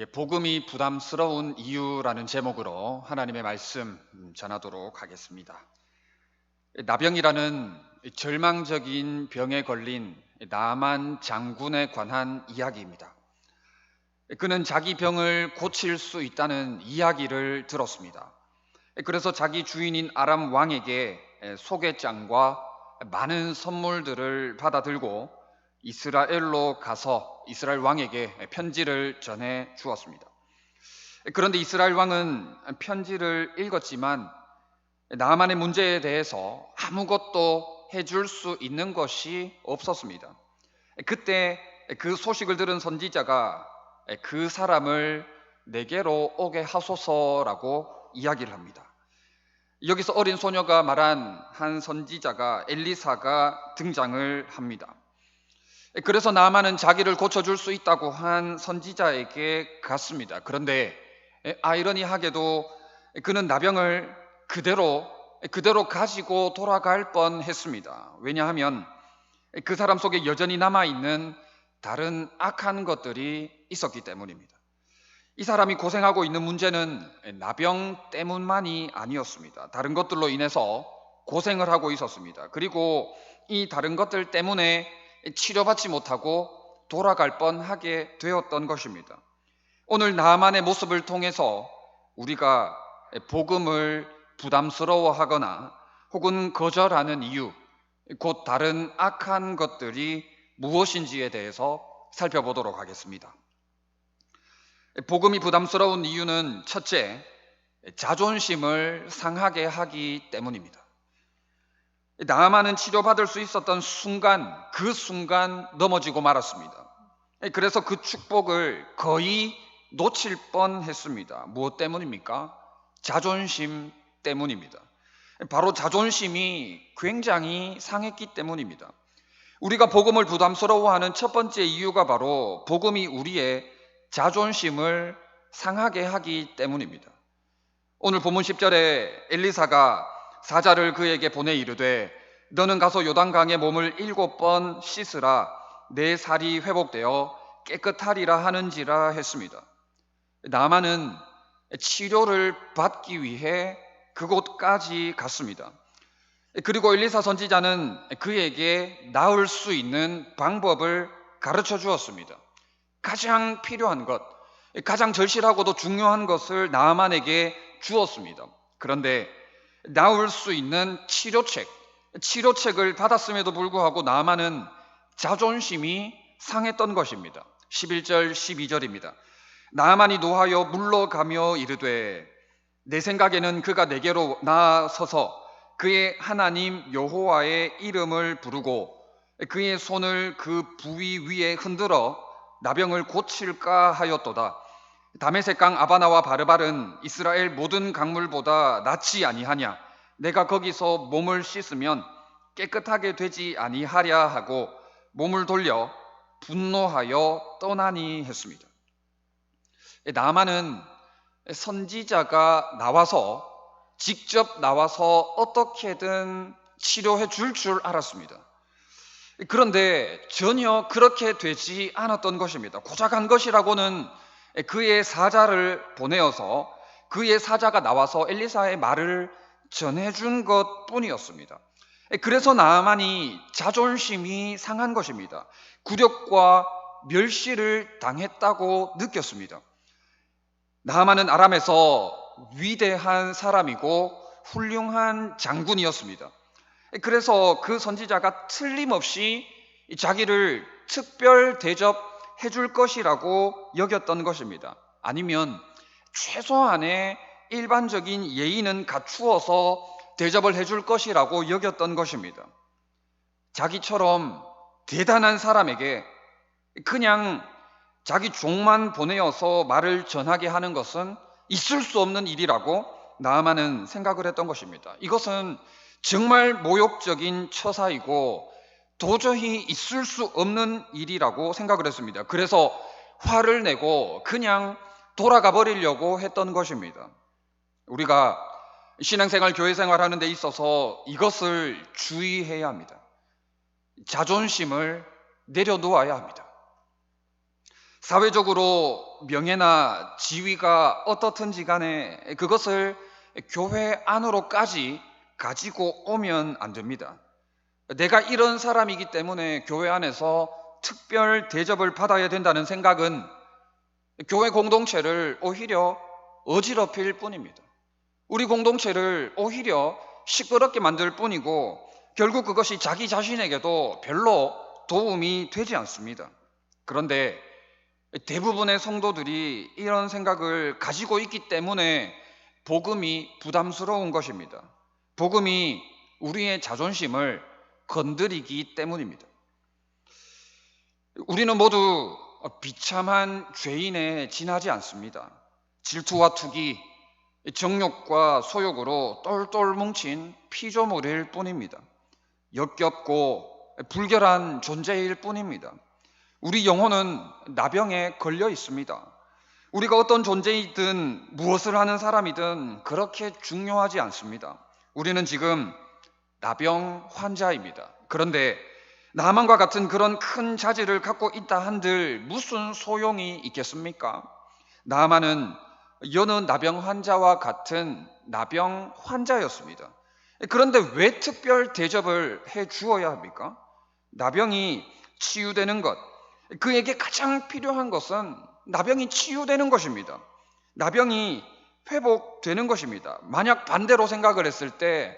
복음이 부담스러운 이유라는 제목으로 하나님의 말씀 전하도록 하겠습니다. 나병이라는 절망적인 병에 걸린 나만 장군에 관한 이야기입니다. 그는 자기 병을 고칠 수 있다는 이야기를 들었습니다. 그래서 자기 주인인 아람 왕에게 소개장과 많은 선물들을 받아 들고 이스라엘로 가서 이스라엘 왕에게 편지를 전해 주었습니다. 그런데 이스라엘 왕은 편지를 읽었지만 나만의 문제에 대해서 아무것도 해줄 수 있는 것이 없었습니다. 그때 그 소식을 들은 선지자가 그 사람을 내게로 오게 하소서라고 이야기를 합니다. 여기서 어린 소녀가 말한 한 선지자가 엘리사가 등장을 합니다. 그래서 나아만은 자기를 고쳐줄 수 있다고 한 선지자에게 갔습니다. 그런데 아이러니하게도 그는 나병을 그대로 가지고 돌아갈 뻔했습니다. 왜냐하면 그 사람 속에 여전히 남아있는 다른 악한 것들이 있었기 때문입니다. 이 사람이 고생하고 있는 문제는 나병 때문만이 아니었습니다. 다른 것들로 인해서 고생을 하고 있었습니다. 그리고 이 다른 것들 때문에 치료받지 못하고 돌아갈 뻔하게 되었던 것입니다. 오늘 나만의 모습을 통해서 우리가 복음을 부담스러워하거나 혹은 거절하는 이유, 곧 다른 악한 것들이 무엇인지에 대해서 살펴보도록 하겠습니다. 복음이 부담스러운 이유는 첫째, 자존심을 상하게 하기 때문입니다. 나아만은 치료받을 수 있었던 순간, 그 순간 넘어지고 말았습니다. 그래서 그 축복을 거의 놓칠 뻔했습니다. 무엇 때문입니까? 자존심 때문입니다. 바로 자존심이 굉장히 상했기 때문입니다. 우리가 복음을 부담스러워하는 첫 번째 이유가 바로 복음이 우리의 자존심을 상하게 하기 때문입니다. 오늘 본문 10절에 엘리사가 사자를 그에게 보내 이르되 너는 가서 요단강에 몸을 7번 씻으라 내 살이 회복되어 깨끗하리라 하는지라 했습니다. 나아만은 치료를 받기 위해 그곳까지 갔습니다. 그리고 엘리사 선지자는 그에게 나을 수 있는 방법을 가르쳐 주었습니다. 가장 필요한 것, 가장 절실하고도 중요한 것을 나아만에게 주었습니다. 그런데 나을 수 있는 치료책을 받았음에도 불구하고 나아만은 자존심이 상했던 것입니다. 11절 12절입니다. 나아만이 노하여 물러가며 이르되 내 생각에는 그가 내게로 나서서 그의 하나님 여호와의 이름을 부르고 그의 손을 그 부위 위에 흔들어 나병을 고칠까 하였도다. 다메섹 강 아바나와 바르발은 이스라엘 모든 강물보다 낫지 아니하냐. 내가 거기서 몸을 씻으면 깨끗하게 되지 아니하랴 하고 몸을 돌려 분노하여 떠나니 했습니다. 나아만은 선지자가 직접 나와서 어떻게든 치료해 줄 알았습니다. 그런데 전혀 그렇게 되지 않았던 것입니다. 고작 한 것이라고는 그의 사자를 보내어서 그의 사자가 나와서 엘리사의 말을 전해준 것 뿐이었습니다. 그래서 나아만이 자존심이 상한 것입니다. 굴욕과 멸시를 당했다고 느꼈습니다. 나아만은 아람에서 위대한 사람이고 훌륭한 장군이었습니다. 그래서 그 선지자가 틀림없이 자기를 특별 대접해 줄 것이라고 여겼던 것입니다. 아니면 최소한의 일반적인 예의는 갖추어서 대접을 해 줄 것이라고 여겼던 것입니다. 자기처럼 대단한 사람에게 그냥 자기 종만 보내어서 말을 전하게 하는 것은 있을 수 없는 일이라고 나아만은 생각을 했던 것입니다. 이것은 정말 모욕적인 처사이고 도저히 있을 수 없는 일이라고 생각을 했습니다. 그래서 화를 내고 그냥 돌아가 버리려고 했던 것입니다. 우리가 신앙생활, 교회생활 하는 데 있어서 이것을 주의해야 합니다. 자존심을 내려놓아야 합니다. 사회적으로 명예나 지위가 어떻든지 간에 그것을 교회 안으로까지 가지고 오면 안 됩니다. 내가 이런 사람이기 때문에 교회 안에서 특별 대접을 받아야 된다는 생각은 교회 공동체를 오히려 어지럽힐 뿐입니다. 우리 공동체를 오히려 시끄럽게 만들 뿐이고 결국 그것이 자기 자신에게도 별로 도움이 되지 않습니다. 그런데 대부분의 성도들이 이런 생각을 가지고 있기 때문에 복음이 부담스러운 것입니다. 복음이 우리의 자존심을 건드리기 때문입니다. 우리는 모두 비참한 죄인에 지나지 않습니다. 질투와 투기, 정욕과 소욕으로 똘똘 뭉친 피조물일 뿐입니다. 역겹고 불결한 존재일 뿐입니다. 우리 영혼은 나병에 걸려 있습니다. 우리가 어떤 존재이든 무엇을 하는 사람이든 그렇게 중요하지 않습니다. 우리는 지금 나병 환자입니다. 그런데 나만과 같은 그런 큰 자질을 갖고 있다 한들 무슨 소용이 있겠습니까? 나만은 여느 나병 환자와 같은 나병 환자였습니다. 그런데 왜 특별 대접을 해 주어야 합니까? 나병이 치유되는 것, 그에게 가장 필요한 것은 나병이 치유되는 것입니다. 나병이 회복되는 것입니다. 만약 반대로 생각을 했을 때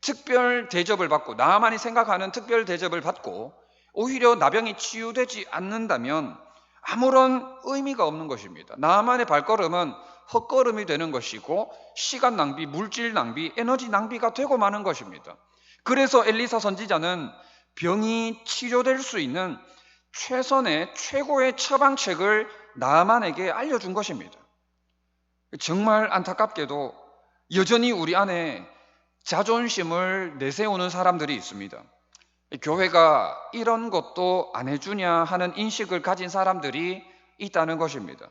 특별 대접을 받고 나만이 생각하는 특별 대접을 받고 오히려 나병이 치유되지 않는다면 아무런 의미가 없는 것입니다. 나만의 발걸음은 헛걸음이 되는 것이고 시간 낭비, 물질 낭비, 에너지 낭비가 되고 마는 것입니다. 그래서 엘리사 선지자는 병이 치료될 수 있는 최선의 최고의 처방책을 나아만에게 알려준 것입니다. 정말 안타깝게도 여전히 우리 안에 자존심을 내세우는 사람들이 있습니다. 교회가 이런 것도 안 해주냐 하는 인식을 가진 사람들이 있다는 것입니다.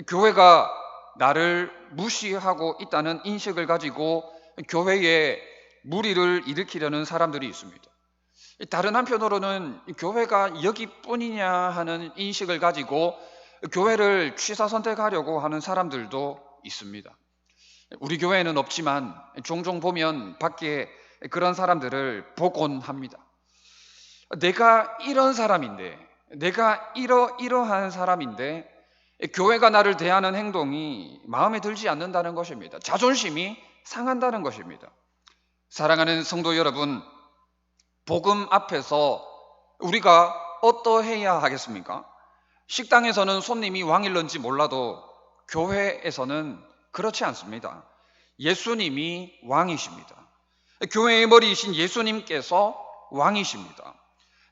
교회가 나를 무시하고 있다는 인식을 가지고 교회에 무리를 일으키려는 사람들이 있습니다. 다른 한편으로는 교회가 여기뿐이냐 하는 인식을 가지고 교회를 취사선택하려고 하는 사람들도 있습니다. 우리 교회에는 없지만 종종 보면 밖에 그런 사람들을 보곤 합니다. 내가 이런 사람인데, 내가 이러한 사람인데 교회가 나를 대하는 행동이 마음에 들지 않는다는 것입니다. 자존심이 상한다는 것입니다. 사랑하는 성도 여러분, 복음 앞에서 우리가 어떠해야 하겠습니까? 식당에서는 손님이 왕일런지 몰라도 교회에서는 그렇지 않습니다. 예수님이 왕이십니다. 교회의 머리이신 예수님께서 왕이십니다.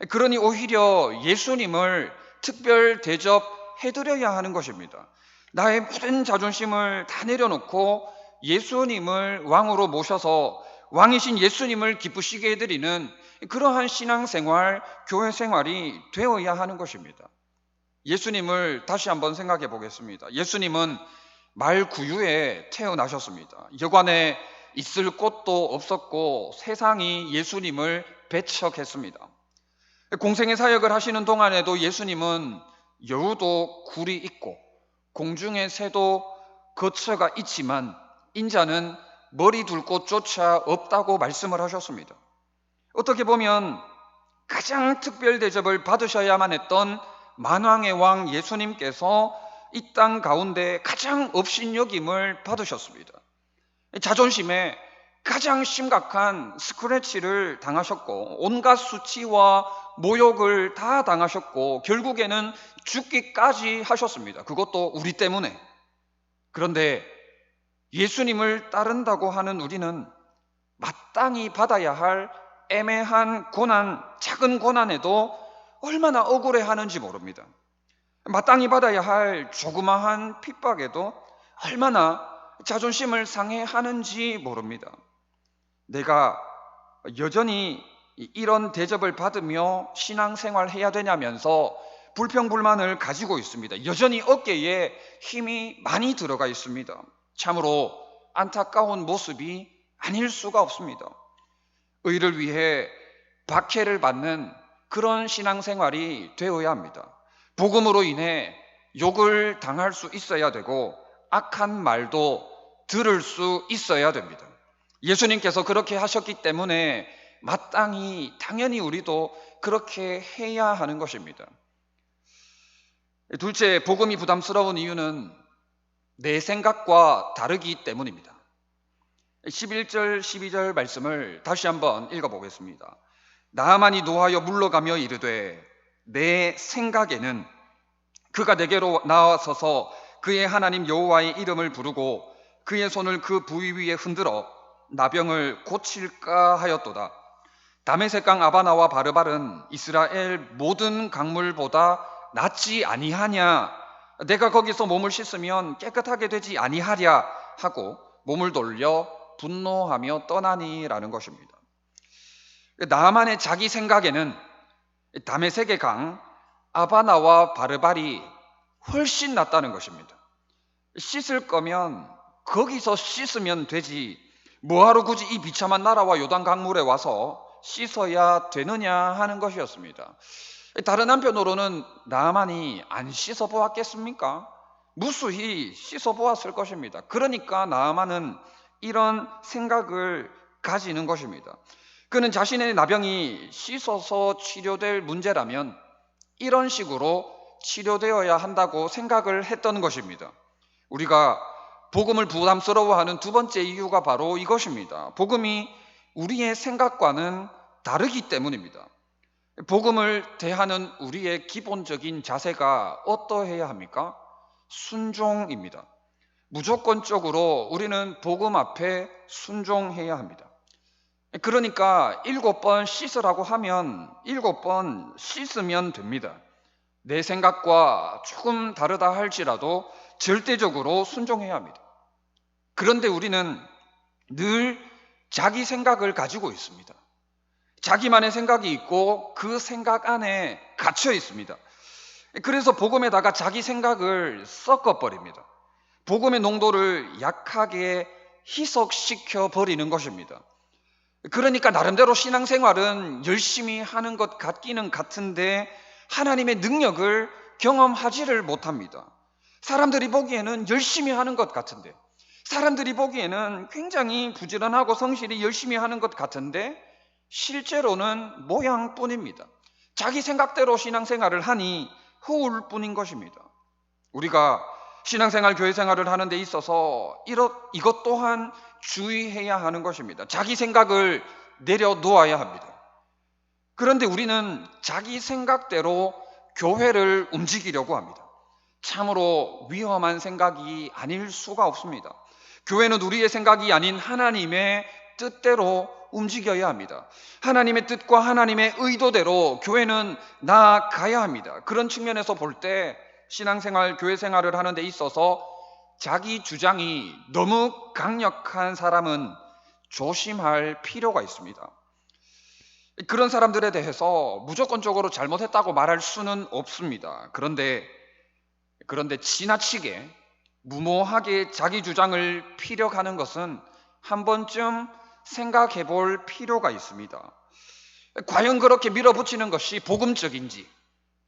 그러니 오히려 예수님을 특별 대접해드려야 하는 것입니다. 나의 모든 자존심을 다 내려놓고 예수님을 왕으로 모셔서 왕이신 예수님을 기쁘시게 해드리는 그러한 신앙생활, 교회 생활이 되어야 하는 것입니다. 예수님을 다시 한번 생각해 보겠습니다. 예수님은 말구유에 태어나셨습니다. 여관에 있을 곳도 없었고 세상이 예수님을 배척했습니다. 공생의 사역을 하시는 동안에도 예수님은 여우도 굴이 있고 공중의 새도 거처가 있지만 인자는 머리 둘 곳조차 없다고 말씀을 하셨습니다. 어떻게 보면 가장 특별 대접을 받으셔야만 했던 만왕의 왕 예수님께서 이 땅 가운데 가장 업신여김을 받으셨습니다. 자존심에 가장 심각한 스크래치를 당하셨고 온갖 수치와 모욕을 다 당하셨고 결국에는 죽기까지 하셨습니다. 그것도 우리 때문에. 그런데 예수님을 따른다고 하는 우리는 마땅히 받아야 할 애매한 고난, 작은 고난에도 얼마나 억울해하는지 모릅니다. 마땅히 받아야 할 조그마한 핍박에도 얼마나 자존심을 상해하는지 모릅니다. 내가 여전히 이런 대접을 받으며 신앙생활 해야 되냐면서 불평불만을 가지고 있습니다. 여전히 어깨에 힘이 많이 들어가 있습니다. 참으로 안타까운 모습이 아닐 수가 없습니다. 의를 위해 박해를 받는 그런 신앙생활이 되어야 합니다. 복음으로 인해 욕을 당할 수 있어야 되고 악한 말도 들을 수 있어야 됩니다. 예수님께서 그렇게 하셨기 때문에 마땅히 당연히 우리도 그렇게 해야 하는 것입니다. 둘째, 복음이 부담스러운 이유는 내 생각과 다르기 때문입니다. 11절, 12절 말씀을 다시 한번 읽어보겠습니다. 나아만이 노하여 물러가며 이르되 내 생각에는 그가 내게로 나와서서 그의 하나님 여호와의 이름을 부르고 그의 손을 그 부위 위에 흔들어 나병을 고칠까 하였도다. 다메섹 강 아바나와 바르발은 이스라엘 모든 강물보다 낫지 아니하냐? 내가 거기서 몸을 씻으면 깨끗하게 되지 아니하랴 하고 몸을 돌려 분노하며 떠나니라는 것입니다. 나아만의 자기 생각에는 다메섹의 강 아바나와 바르발이 훨씬 낫다는 것입니다. 씻을 거면 거기서 씻으면 되지 뭐하러 굳이 이 비참한 나라와 요단 강물에 와서 씻어야 되느냐 하는 것이었습니다. 다른 한편으로는 나아만이 안 씻어 보았겠습니까? 무수히 씻어 보았을 것입니다. 그러니까 나아만은 이런 생각을 가지는 것입니다. 그는 자신의 나병이 씻어서 치료될 문제라면 이런 식으로 치료되어야 한다고 생각을 했던 것입니다. 우리가 복음을 부담스러워하는 두 번째 이유가 바로 이것입니다. 복음이 우리의 생각과는 다르기 때문입니다. 복음을 대하는 우리의 기본적인 자세가 어떠해야 합니까? 순종입니다. 무조건적으로 우리는 복음 앞에 순종해야 합니다. 그러니까 7번 씻으라고 하면 7번 씻으면 됩니다. 내 생각과 조금 다르다 할지라도 절대적으로 순종해야 합니다. 그런데 우리는 늘 자기 생각을 가지고 있습니다. 자기만의 생각이 있고 그 생각 안에 갇혀 있습니다. 그래서 복음에다가 자기 생각을 섞어버립니다. 복음의 농도를 약하게 희석시켜 버리는 것입니다. 그러니까 나름대로 신앙생활은 열심히 하는 것 같기는 같은데 하나님의 능력을 경험하지를 못합니다. 사람들이 보기에는 열심히 하는 것 같은데, 사람들이 보기에는 굉장히 부지런하고 성실히 열심히 하는 것 같은데 실제로는 모양뿐입니다. 자기 생각대로 신앙생활을 하니 허울 뿐인 것입니다. 우리가 신앙생활, 교회생활을 하는 데 있어서 이것 또한 주의해야 하는 것입니다. 자기 생각을 내려놓아야 합니다. 그런데 우리는 자기 생각대로 교회를 움직이려고 합니다. 참으로 위험한 생각이 아닐 수가 없습니다. 교회는 우리의 생각이 아닌 하나님의 뜻대로 움직여야 합니다. 하나님의 뜻과 하나님의 의도대로 교회는 나아가야 합니다. 그런 측면에서 볼 때 신앙생활, 교회생활을 하는 데 있어서 자기 주장이 너무 강력한 사람은 조심할 필요가 있습니다. 그런 사람들에 대해서 무조건적으로 잘못했다고 말할 수는 없습니다. 그런데 지나치게 무모하게 자기 주장을 피력하는 것은 한 번쯤 생각해 볼 필요가 있습니다. 과연 그렇게 밀어붙이는 것이 복음적인지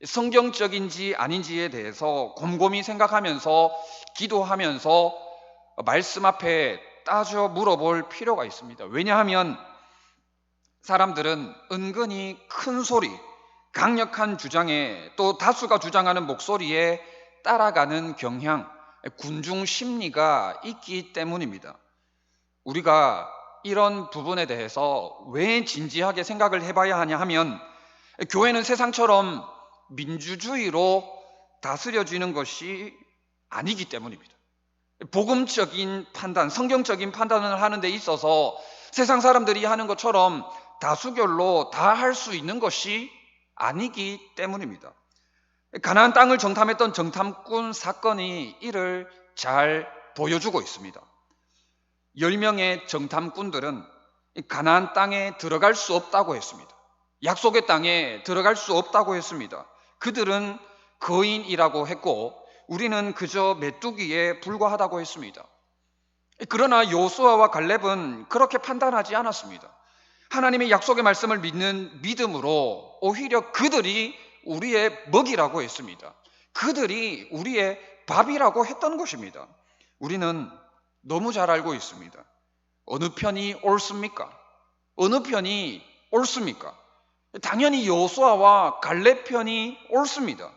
성경적인지 아닌지에 대해서 곰곰이 생각하면서 기도하면서 말씀 앞에 따져 물어볼 필요가 있습니다. 왜냐하면 사람들은 은근히 큰 소리, 강력한 주장에 또 다수가 주장하는 목소리에 따라가는 경향, 군중 심리가 있기 때문입니다. 우리가 이런 부분에 대해서 왜 진지하게 생각을 해봐야 하냐 하면 교회는 세상처럼 민주주의로 다스려지는 것이 아니기 때문입니다. 복음적인 판단, 성경적인 판단을 하는 데 있어서 세상 사람들이 하는 것처럼 다수결로 다 할 수 있는 것이 아니기 때문입니다. 가나안 땅을 정탐했던 정탐꾼 사건이 이를 잘 보여주고 있습니다. 10명의 정탐꾼들은 가나안 땅에 들어갈 수 없다고 했습니다. 약속의 땅에 들어갈 수 없다고 했습니다. 그들은 거인이라고 했고 우리는 그저 메뚜기에 불과하다고 했습니다. 그러나 여호수아와 갈렙은 그렇게 판단하지 않았습니다. 하나님의 약속의 말씀을 믿는 믿음으로 오히려 그들이 우리의 먹이라고 했습니다. 그들이 우리의 밥이라고 했던 것입니다. 우리는 너무 잘 알고 있습니다. 어느 편이 옳습니까? 어느 편이 옳습니까? 당연히 여호수아와 갈렙 편이 옳습니다.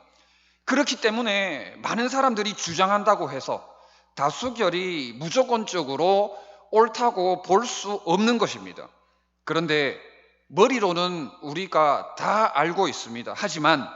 그렇기 때문에 많은 사람들이 주장한다고 해서 다수결이 무조건적으로 옳다고 볼 수 없는 것입니다. 그런데 머리로는 우리가 다 알고 있습니다. 하지만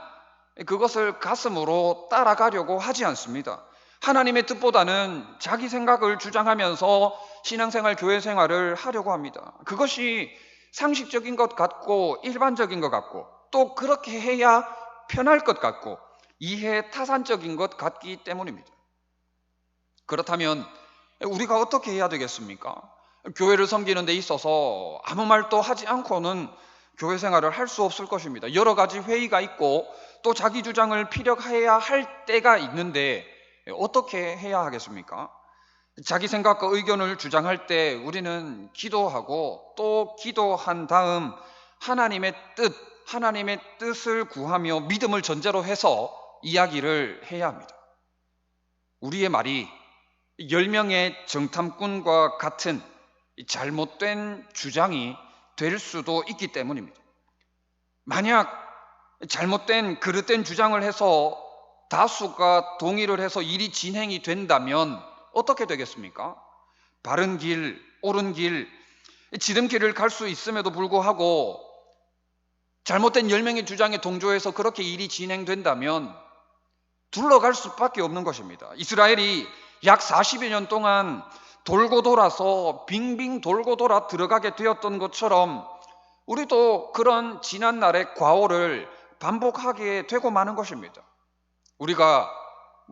그것을 가슴으로 따라가려고 하지 않습니다. 하나님의 뜻보다는 자기 생각을 주장하면서 신앙생활, 교회생활을 하려고 합니다. 그것이 상식적인 것 같고 일반적인 것 같고 또 그렇게 해야 편할 것 같고 이해 타산적인 것 같기 때문입니다. 그렇다면 우리가 어떻게 해야 되겠습니까? 교회를 섬기는 데 있어서 아무 말도 하지 않고는 교회 생활을 할 수 없을 것입니다. 여러 가지 회의가 있고 또 자기 주장을 피력해야 할 때가 있는데 어떻게 해야 하겠습니까? 자기 생각과 의견을 주장할 때 우리는 기도하고 또 기도한 다음 하나님의 뜻을 구하며 믿음을 전제로 해서 이야기를 해야 합니다. 우리의 말이 10명의 정탐꾼과 같은 잘못된 주장이 될 수도 있기 때문입니다. 만약 잘못된 그릇된 주장을 해서 다수가 동의를 해서 일이 진행이 된다면 어떻게 되겠습니까? 바른 길, 옳은 길, 지름길을 갈 수 있음에도 불구하고 잘못된 10명의 주장에 동조해서 그렇게 일이 진행된다면 둘러갈 수밖에 없는 것입니다. 이스라엘이 약 40여 년 동안 돌고 돌아서 빙빙 돌고 돌아 들어가게 되었던 것처럼 우리도 그런 지난 날의 과오를 반복하게 되고 마는 것입니다. 우리가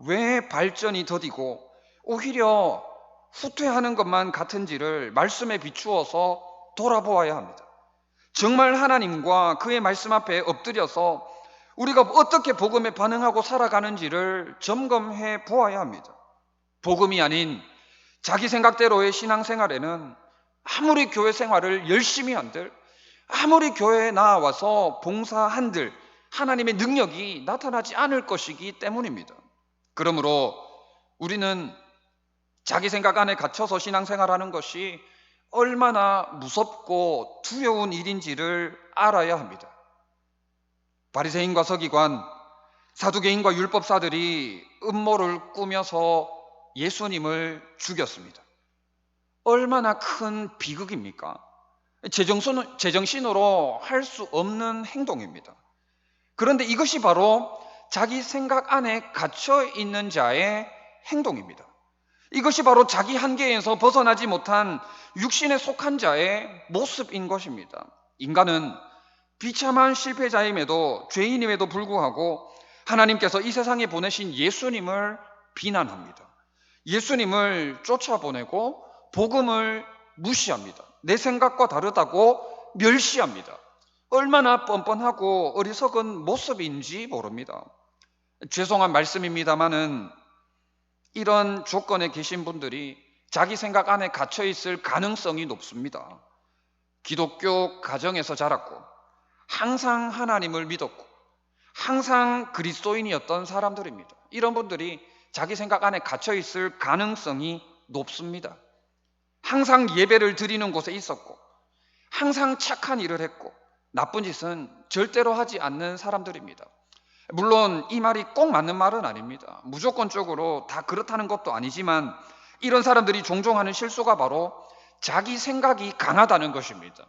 왜 발전이 더디고 오히려 후퇴하는 것만 같은지를 말씀에 비추어서 돌아보아야 합니다. 정말 하나님과 그의 말씀 앞에 엎드려서 우리가 어떻게 복음에 반응하고 살아가는지를 점검해 보아야 합니다. 복음이 아닌 자기 생각대로의 신앙생활에는 아무리 교회 생활을 열심히 한들, 아무리 교회에 나와서 봉사한들 하나님의 능력이 나타나지 않을 것이기 때문입니다. 그러므로 우리는 자기 생각 안에 갇혀서 신앙생활하는 것이 얼마나 무섭고 두려운 일인지를 알아야 합니다. 바리새인과 서기관, 사두개인과 율법사들이 음모를 꾸며서 예수님을 죽였습니다. 얼마나 큰 비극입니까? 제정신으로 할 수 없는 행동입니다. 그런데 이것이 바로 자기 생각 안에 갇혀 있는 자의 행동입니다. 이것이 바로 자기 한계에서 벗어나지 못한 육신에 속한 자의 모습인 것입니다. 인간은 비참한 실패자임에도 죄인임에도 불구하고 하나님께서 이 세상에 보내신 예수님을 비난합니다. 예수님을 쫓아보내고 복음을 무시합니다. 내 생각과 다르다고 멸시합니다. 얼마나 뻔뻔하고 어리석은 모습인지 모릅니다. 죄송한 말씀입니다마는 이런 조건에 계신 분들이 자기 생각 안에 갇혀 있을 가능성이 높습니다. 기독교 가정에서 자랐고 항상 하나님을 믿었고 항상 그리스도인이었던 사람들입니다. 이런 분들이 자기 생각 안에 갇혀 있을 가능성이 높습니다. 항상 예배를 드리는 곳에 있었고 항상 착한 일을 했고 나쁜 짓은 절대로 하지 않는 사람들입니다. 물론 이 말이 꼭 맞는 말은 아닙니다. 무조건적으로 다 그렇다는 것도 아니지만 이런 사람들이 종종 하는 실수가 바로 자기 생각이 강하다는 것입니다.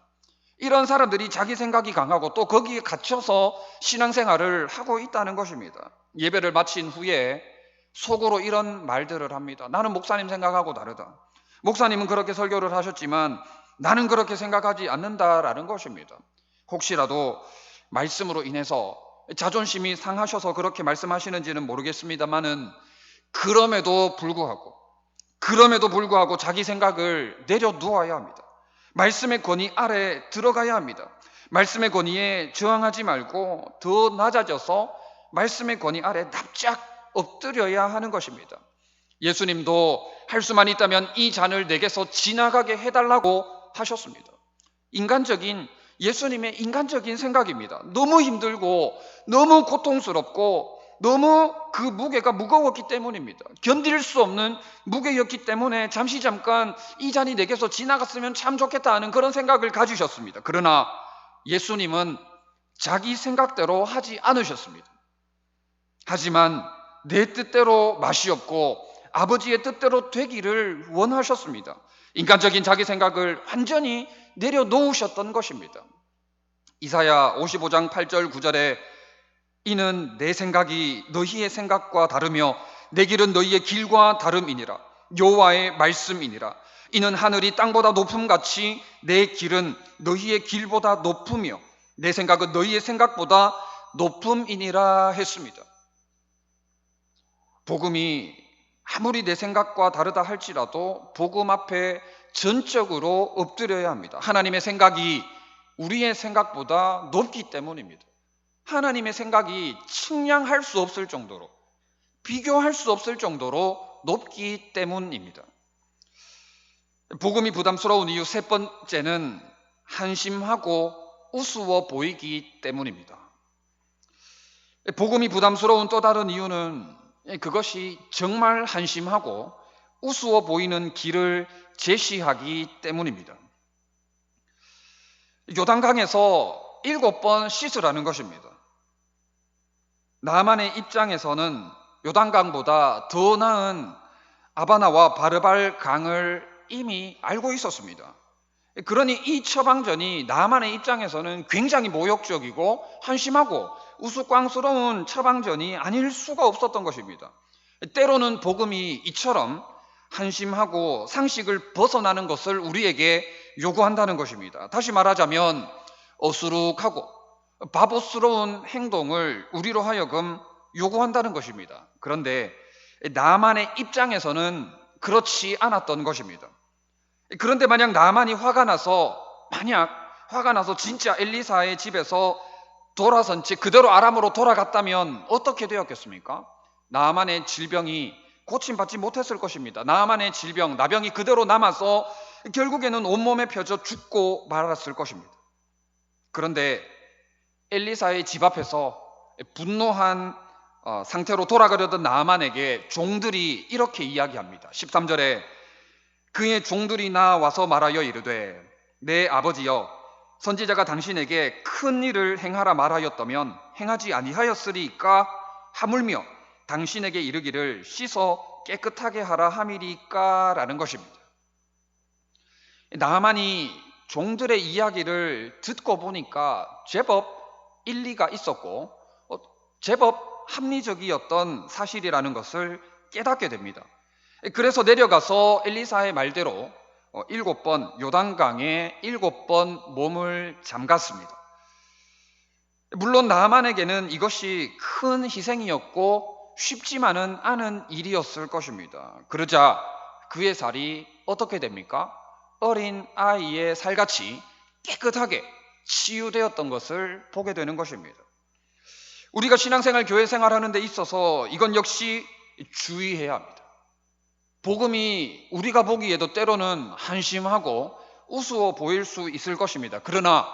이런 사람들이 자기 생각이 강하고 또 거기에 갇혀서 신앙생활을 하고 있다는 것입니다. 예배를 마친 후에 속으로 이런 말들을 합니다. 나는 목사님 생각하고 다르다. 목사님은 그렇게 설교를 하셨지만 나는 그렇게 생각하지 않는다라는 것입니다. 혹시라도 말씀으로 인해서 자존심이 상하셔서 그렇게 말씀하시는지는 모르겠습니다만은 그럼에도 불구하고 자기 생각을 내려놓아야 합니다. 말씀의 권위 아래 들어가야 합니다. 말씀의 권위에 저항하지 말고 더 낮아져서 말씀의 권위 아래 납작 엎드려야 하는 것입니다. 예수님도 할 수만 있다면 이 잔을 내게서 지나가게 해달라고 하셨습니다. 예수님의 인간적인 생각입니다. 너무 힘들고 너무 고통스럽고 너무 그 무게가 무거웠기 때문입니다. 견딜 수 없는 무게였기 때문에 잠깐 이 잔이 내게서 지나갔으면 참 좋겠다 하는 그런 생각을 가지셨습니다. 그러나 예수님은 자기 생각대로 하지 않으셨습니다. 하지만 내 뜻대로 마시옵고 아버지의 뜻대로 되기를 원하셨습니다. 인간적인 자기 생각을 완전히 내려놓으셨던 것입니다. 이사야 55장 8절 9절에 이는 내 생각이 너희의 생각과 다르며 내 길은 너희의 길과 다름이니라. 여호와의 말씀이니라. 이는 하늘이 땅보다 높음같이 내 길은 너희의 길보다 높으며 내 생각은 너희의 생각보다 높음이니라 했습니다. 복음이 아무리 내 생각과 다르다 할지라도 복음 앞에 전적으로 엎드려야 합니다. 하나님의 생각이 우리의 생각보다 높기 때문입니다. 하나님의 생각이 측량할 수 없을 정도로, 비교할 수 없을 정도로 높기 때문입니다. 복음이 부담스러운 이유 세 번째는 한심하고 우스워 보이기 때문입니다. 복음이 부담스러운 또 다른 이유는 그것이 정말 한심하고 우스워 보이는 길을 제시하기 때문입니다. 요단강에서 7번 씻으라는 것입니다. 나만의 입장에서는 요단강보다 더 나은 아바나와 바르발 강을 이미 알고 있었습니다. 그러니 이 처방전이 나만의 입장에서는 굉장히 모욕적이고 한심하고 우스꽝스러운 처방전이 아닐 수가 없었던 것입니다. 때로는 복음이 이처럼 한심하고 상식을 벗어나는 것을 우리에게 요구한다는 것입니다. 다시 말하자면 어수룩하고 바보스러운 행동을 우리로 하여금 요구한다는 것입니다. 그런데 나만의 입장에서는 그렇지 않았던 것입니다. 그런데 만약 나만이 화가 나서 진짜 엘리사의 집에서 돌아선 채 그대로 아람으로 돌아갔다면 어떻게 되었겠습니까? 나만의 질병이 고침받지 못했을 것입니다. 나만의 질병, 나병이 그대로 남아서 결국에는 온몸에 펴져 죽고 말았을 것입니다. 그런데 엘리사의 집 앞에서 분노한 상태로 돌아가려던 나아만에게 종들이 이렇게 이야기합니다. 13절에 그의 종들이 나와서 말하여 이르되 내 아버지여 선지자가 당신에게 큰 일을 행하라 말하였다면 행하지 아니하였으리까 하물며 당신에게 이르기를 씻어 깨끗하게 하라 함이리까 라는 것입니다. 나아만이 종들의 이야기를 듣고 보니까 제법 일리가 있었고 제법 합리적이었던 사실이라는 것을 깨닫게 됩니다. 그래서 내려가서 엘리사의 말대로 7번 요단강에 7번 몸을 잠갔습니다. 물론 나아만에게는 이것이 큰 희생이었고 쉽지만은 않은 일이었을 것입니다. 그러자 그의 살이 어떻게 됩니까? 어린 아이의 살같이 깨끗하게 치유되었던 것을 보게 되는 것입니다. 우리가 신앙생활, 교회생활 하는 데 있어서 이건 역시 주의해야 합니다. 복음이 우리가 보기에도 때로는 한심하고 우스워 보일 수 있을 것입니다. 그러나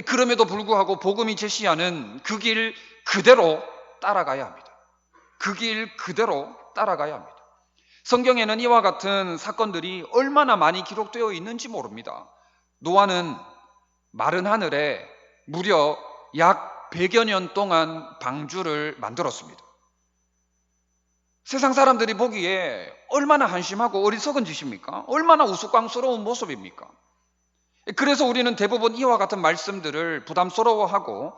그럼에도 불구하고 복음이 제시하는 그 길 그대로 따라가야 합니다. 그 길 그대로 따라가야 합니다. 성경에는 이와 같은 사건들이 얼마나 많이 기록되어 있는지 모릅니다. 노아는 마른 하늘에 무려 약 100여 년 동안 방주를 만들었습니다. 세상 사람들이 보기에 얼마나 한심하고 어리석은 짓입니까? 얼마나 우스꽝스러운 모습입니까? 그래서 우리는 대부분 이와 같은 말씀들을 부담스러워하고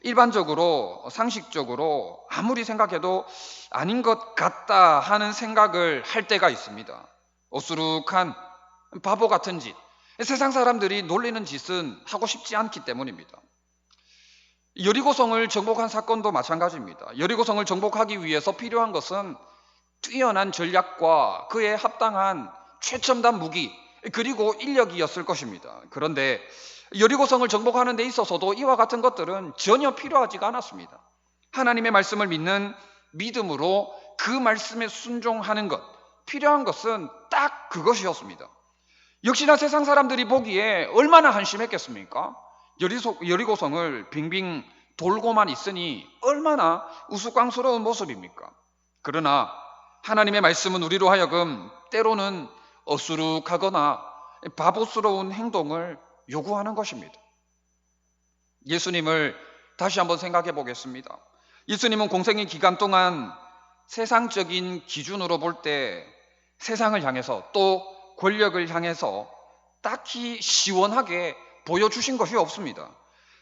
일반적으로 상식적으로 아무리 생각해도 아닌 것 같다 하는 생각을 할 때가 있습니다. 어수룩한 바보 같은 짓, 세상 사람들이 놀리는 짓은 하고 싶지 않기 때문입니다. 여리고성을 정복한 사건도 마찬가지입니다. 여리고성을 정복하기 위해서 필요한 것은 뛰어난 전략과 그에 합당한 최첨단 무기 그리고 인력이었을 것입니다. 그런데 여리고성을 정복하는 데 있어서도 이와 같은 것들은 전혀 필요하지가 않았습니다. 하나님의 말씀을 믿는 믿음으로 그 말씀에 순종하는 것, 필요한 것은 딱 그것이었습니다. 역시나 세상 사람들이 보기에 얼마나 한심했겠습니까? 여리고성을 빙빙 돌고만 있으니 얼마나 우스꽝스러운 모습입니까? 그러나 하나님의 말씀은 우리로 하여금 때로는 어수룩하거나 바보스러운 행동을 요구하는 것입니다. 예수님을 다시 한번 생각해 보겠습니다. 예수님은 공생의 기간 동안 세상적인 기준으로 볼 때 세상을 향해서 또 권력을 향해서 딱히 시원하게 보여주신 것이 없습니다.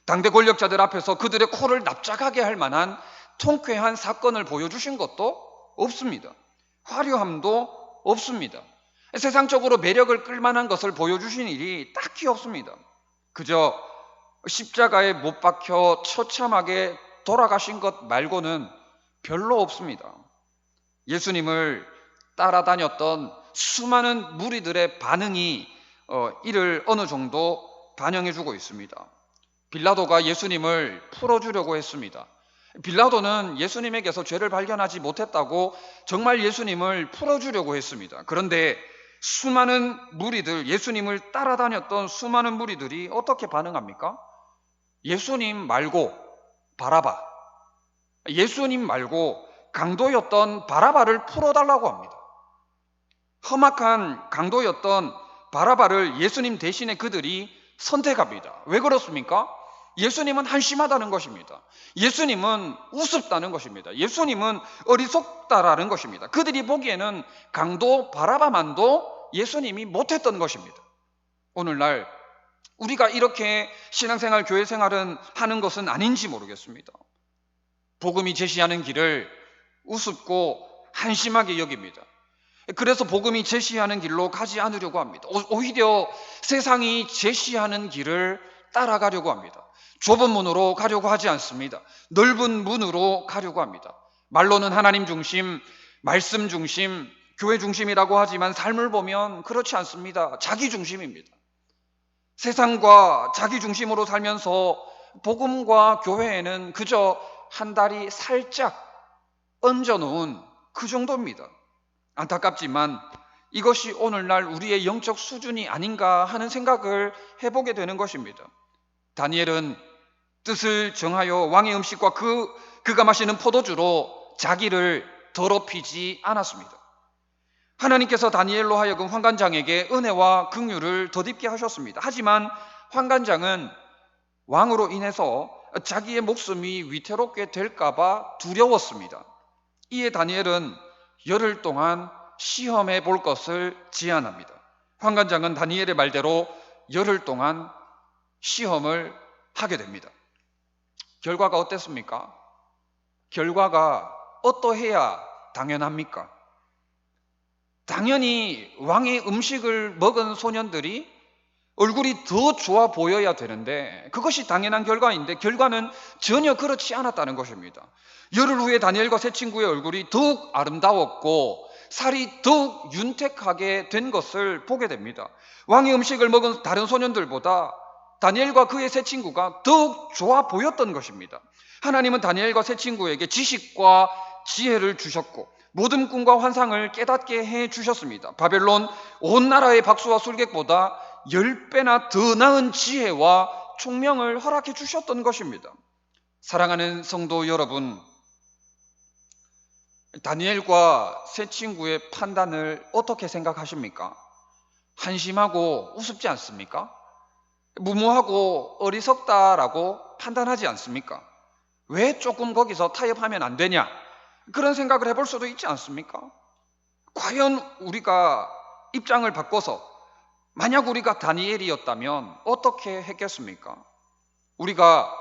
당대 권력자들 앞에서 그들의 코를 납작하게 할 만한 통쾌한 사건을 보여주신 것도 없습니다. 화려함도 없습니다. 세상적으로 매력을 끌만한 것을 보여주신 일이 딱히 없습니다. 그저 십자가에 못 박혀 처참하게 돌아가신 것 말고는 별로 없습니다. 예수님을 따라다녔던 수많은 무리들의 반응이 이를 어느 정도 반영해주고 있습니다. 빌라도가 예수님을 풀어주려고 했습니다. 빌라도는 예수님에게서 죄를 발견하지 못했다고 정말 예수님을 풀어주려고 했습니다. 그런데 수많은 무리들, 예수님을 따라다녔던 수많은 무리들이 어떻게 반응합니까? 예수님 말고 바라바, 예수님 말고 강도였던 바라바를 풀어달라고 합니다. 험악한 강도였던 바라바를 예수님 대신에 그들이 선택합니다. 왜 그렇습니까? 예수님은 한심하다는 것입니다. 예수님은 우습다는 것입니다. 예수님은 어리석다라는 것입니다. 그들이 보기에는 강도 바라바만도 예수님이 못했던 것입니다. 오늘날 우리가 이렇게 신앙생활, 교회생활은 하는 것은 아닌지 모르겠습니다. 복음이 제시하는 길을 우습고 한심하게 여깁니다. 그래서 복음이 제시하는 길로 가지 않으려고 합니다. 오히려 세상이 제시하는 길을 따라가려고 합니다. 좁은 문으로 가려고 하지 않습니다. 넓은 문으로 가려고 합니다. 말로는 하나님 중심, 말씀 중심, 교회 중심이라고 하지만 삶을 보면 그렇지 않습니다. 자기 중심입니다. 세상과 자기 중심으로 살면서 복음과 교회에는 그저 한 다리 살짝 얹어놓은 그 정도입니다. 안타깝지만 이것이 오늘날 우리의 영적 수준이 아닌가 하는 생각을 해보게 되는 것입니다. 다니엘은 뜻을 정하여 왕의 음식과 그가 마시는 포도주로 자기를 더럽히지 않았습니다. 하나님께서 다니엘로 하여금 환관장에게 은혜와 긍휼을 덧입게 하셨습니다. 하지만 환관장은 왕으로 인해서 자기의 목숨이 위태롭게 될까봐 두려웠습니다. 이에 다니엘은 열흘 동안 시험해 볼 것을 제안합니다. 환관장은 다니엘의 말대로 열흘 동안 시험을 하게 됩니다. 결과가 어땠습니까? 결과가 어떠해야 당연합니까? 당연히 왕의 음식을 먹은 소년들이 얼굴이 더 좋아 보여야 되는데 그것이 당연한 결과인데 결과는 전혀 그렇지 않았다는 것입니다. 열흘 후에 다니엘과 세 친구의 얼굴이 더욱 아름다웠고 살이 더욱 윤택하게 된 것을 보게 됩니다. 왕의 음식을 먹은 다른 소년들보다 다니엘과 그의 세 친구가 더욱 좋아 보였던 것입니다. 하나님은 다니엘과 세 친구에게 지식과 지혜를 주셨고 모든 꿈과 환상을 깨닫게 해주셨습니다. 바벨론 온 나라의 박수와 술객보다 10배나 더 나은 지혜와 총명을 허락해 주셨던 것입니다. 사랑하는 성도 여러분, 다니엘과 세 친구의 판단을 어떻게 생각하십니까? 한심하고 우습지 않습니까? 무모하고 어리석다라고 판단하지 않습니까? 왜 조금 거기서 타협하면 안 되냐? 그런 생각을 해볼 수도 있지 않습니까? 과연 우리가 입장을 바꿔서 만약 우리가 다니엘이었다면 어떻게 했겠습니까? 우리가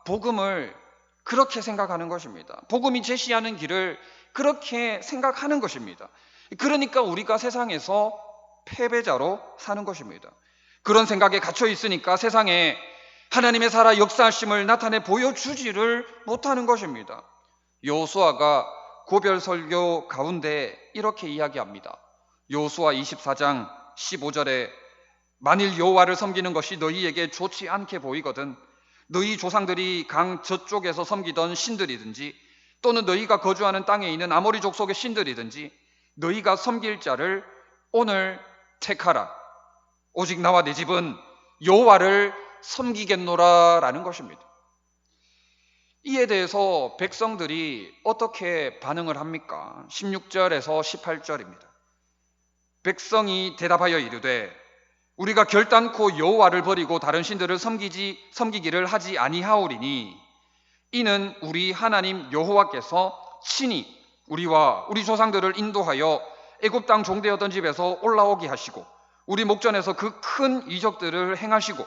복음을 그렇게 생각하는 것입니다. 복음이 제시하는 길을 그렇게 생각하는 것입니다. 그러니까 우리가 세상에서 패배자로 사는 것입니다. 그런 생각에 갇혀 있으니까 세상에 하나님의 살아 역사하심을 나타내 보여주지를 못하는 것입니다. 여호수아가 고별 설교 가운데 이렇게 이야기합니다. 여호수아 24장 15절에 만일 여호와를 섬기는 것이 너희에게 좋지 않게 보이거든 너희 조상들이 강 저쪽에서 섬기던 신들이든지 또는 너희가 거주하는 땅에 있는 아모리 족속의 신들이든지 너희가 섬길 자를 오늘 택하라. 오직 나와 내 집은 여호와를 섬기겠노라 라는 것입니다. 이에 대해서 백성들이 어떻게 반응을 합니까? 16절에서 18절입니다. 백성이 대답하여 이르되 우리가 결단코 여호와를 버리고 다른 신들을 섬기기를 하지 아니하오리니 이는 우리 하나님 여호와께서 친히 우리와 우리 조상들을 인도하여 애굽 땅 종되었던 집에서 올라오게 하시고 우리 목전에서 그 큰 이적들을 행하시고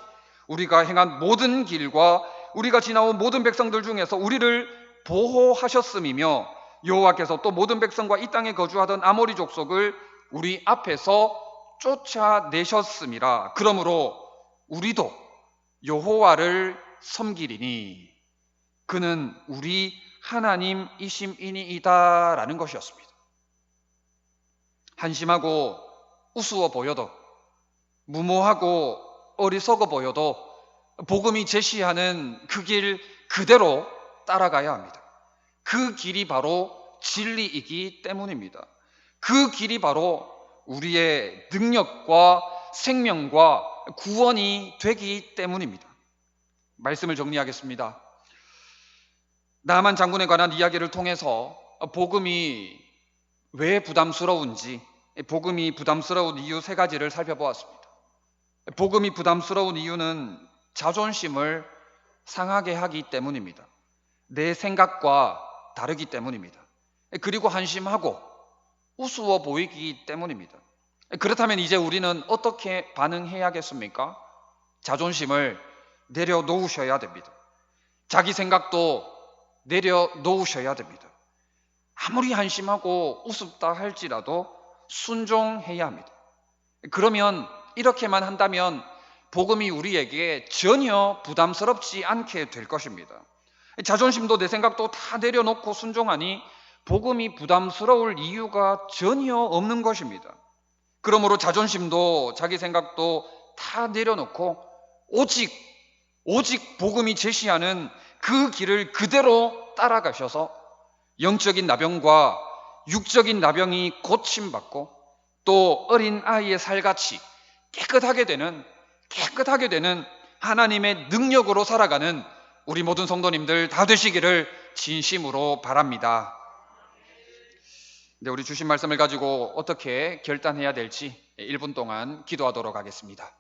우리가 행한 모든 길과 우리가 지나온 모든 백성들 중에서 우리를 보호하셨음이며 여호와께서 또 모든 백성과 이 땅에 거주하던 아모리 족속을 우리 앞에서 쫓아내셨음이라. 그러므로 우리도 여호와를 섬기리니 그는 우리 하나님이심이니이다 라는 것이었습니다. 한심하고 우스워 보여도 무모하고 어리석어 보여도 복음이 제시하는 그 길 그대로 따라가야 합니다. 그 길이 바로 진리이기 때문입니다. 그 길이 바로 우리의 능력과 생명과 구원이 되기 때문입니다. 말씀을 정리하겠습니다. 나만 장군에 관한 이야기를 통해서 복음이 왜 부담스러운지, 복음이 부담스러운 이유 3가지를 살펴보았습니다. 복음이 부담스러운 이유는 자존심을 상하게 하기 때문입니다. 내 생각과 다르기 때문입니다. 그리고 한심하고 우스워 보이기 때문입니다. 그렇다면 이제 우리는 어떻게 반응해야겠습니까? 자존심을 내려놓으셔야 됩니다. 자기 생각도 내려놓으셔야 됩니다. 아무리 한심하고 우습다 할지라도 순종해야 합니다. 그러면 이렇게만 한다면 복음이 우리에게 전혀 부담스럽지 않게 될 것입니다. 자존심도 내 생각도 다 내려놓고 순종하니 복음이 부담스러울 이유가 전혀 없는 것입니다. 그러므로 자존심도 자기 생각도 다 내려놓고 오직 복음이 제시하는 그 길을 그대로 따라가셔서 영적인 나병과 육적인 나병이 고침받고 또 어린 아이의 살같이 깨끗하게 되는 하나님의 능력으로 살아가는 우리 모든 성도님들 다 되시기를 진심으로 바랍니다. 우리 주신 말씀을 가지고 어떻게 결단해야 될지 1분 동안 기도하도록 하겠습니다.